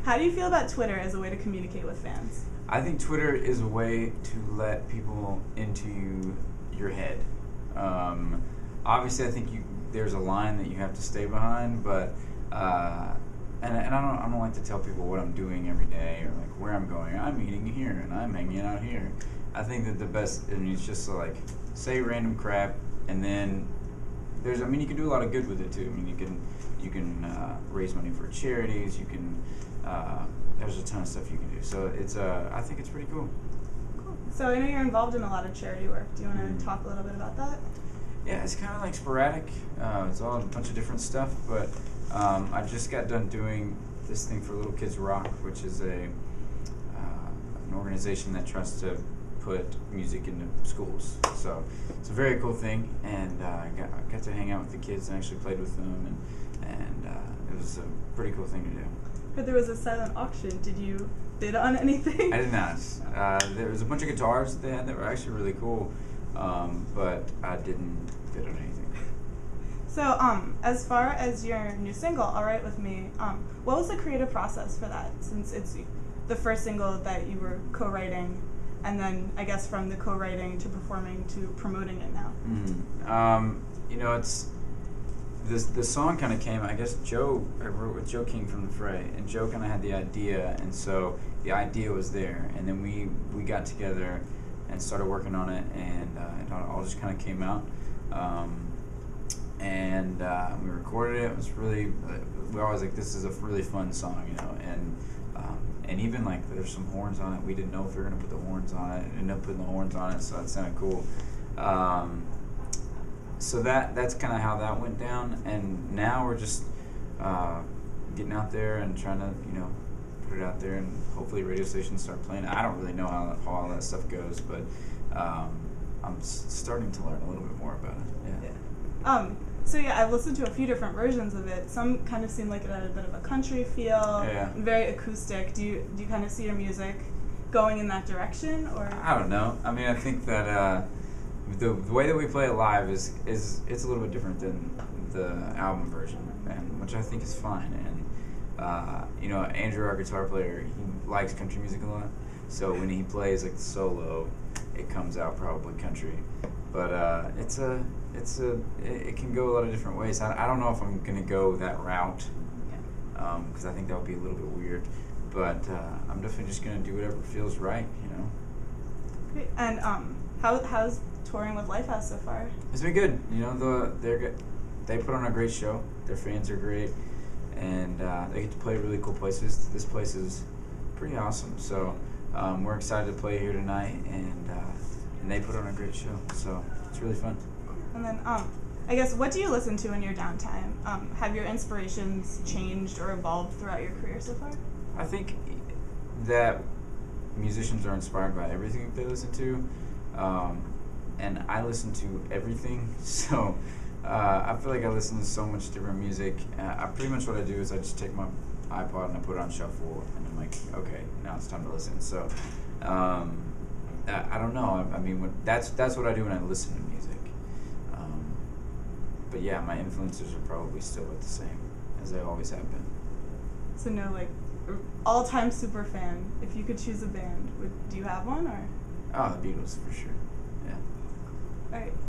How do you feel about Twitter as a way to communicate with fans? I think Twitter is a way to let people into your head. Obviously, I think there's a line that you have to stay behind, but and I don't like to tell people what I'm doing every day or like where I'm going. I'm eating here and I'm hanging out here. I think that the best, it's just to like say random crap, and then you can do a lot of good with it too. I mean, you can raise money for charities. You can there's a ton of stuff you can do. So it's I think it's pretty cool. Cool. So I know you're involved in a lot of charity work. Do you want to talk a little bit about that? Yeah, it's kind of like sporadic. It's all a bunch of different stuff, but I just got done doing this thing for Little Kids Rock, which is an organization that tries to put music into schools. So it's a very cool thing, and I got to hang out with the kids and actually played with them, and it was a pretty cool thing to do. But there was a silent auction. Did you bid on anything? I did not. There was a bunch of guitars that they had that were actually really cool, but I didn't bid on anything. So, as far as your new single, All Right With Me, what was the creative process for that, since it's the first single that you were co-writing, and then I guess from the co-writing to performing to promoting it now? It's the song kind of came, I guess I wrote with Joe King from The Fray, and Joe kind of had the idea, and so the idea was there, and then we got together and started working on it, and it all just kind of came out. And we recorded it. It was really, we were always like, this is a really fun song, and even like there's some horns on it. We didn't know if we were gonna put the horns on it. Ended up putting the horns on it, so it sounded cool. So that's kind of how that went down, and now we're just getting out there and trying to put it out there, and hopefully radio stations start playing it. I don't really know how all that stuff goes, but I'm starting to learn a little bit more about it. Yeah. So yeah, I've listened to a few different versions of it. Some kind of seem like it had a bit of a country feel, very acoustic. Do you kind of see your music going in that direction, or? I don't know. I mean, I think that the way that we play it live is it's a little bit different than the album version, and which I think is fine. And Andrew, our guitar player, he likes country music a lot. So when he plays like the solo, it comes out probably country. But it can go a lot of different ways. I don't know if I'm gonna go that route, because I think that would be a little bit weird. But I'm definitely just gonna do whatever feels right, Great. And how's touring with Lifehouse so far? It's been good. They put on a great show. Their fans are great, and they get to play really cool places. This place is pretty awesome. So we're excited to play here tonight, and they put on a great show. So it's really fun. And then, I guess, what do you listen to in your downtime? Have your inspirations changed or evolved throughout your career so far? I think that musicians are inspired by everything they listen to, and I listen to everything. So I feel like I listen to so much different music. Pretty much what I do is I just take my iPod and I put it on shuffle, and I'm like, okay, now it's time to listen. So I don't know. I mean, that's what I do when I listen to music. But yeah, my influences are probably still the same as they always have been. So no, like, all-time super fan. If you could choose a band, do you have one, or? Oh, the Beatles for sure. Yeah. All right.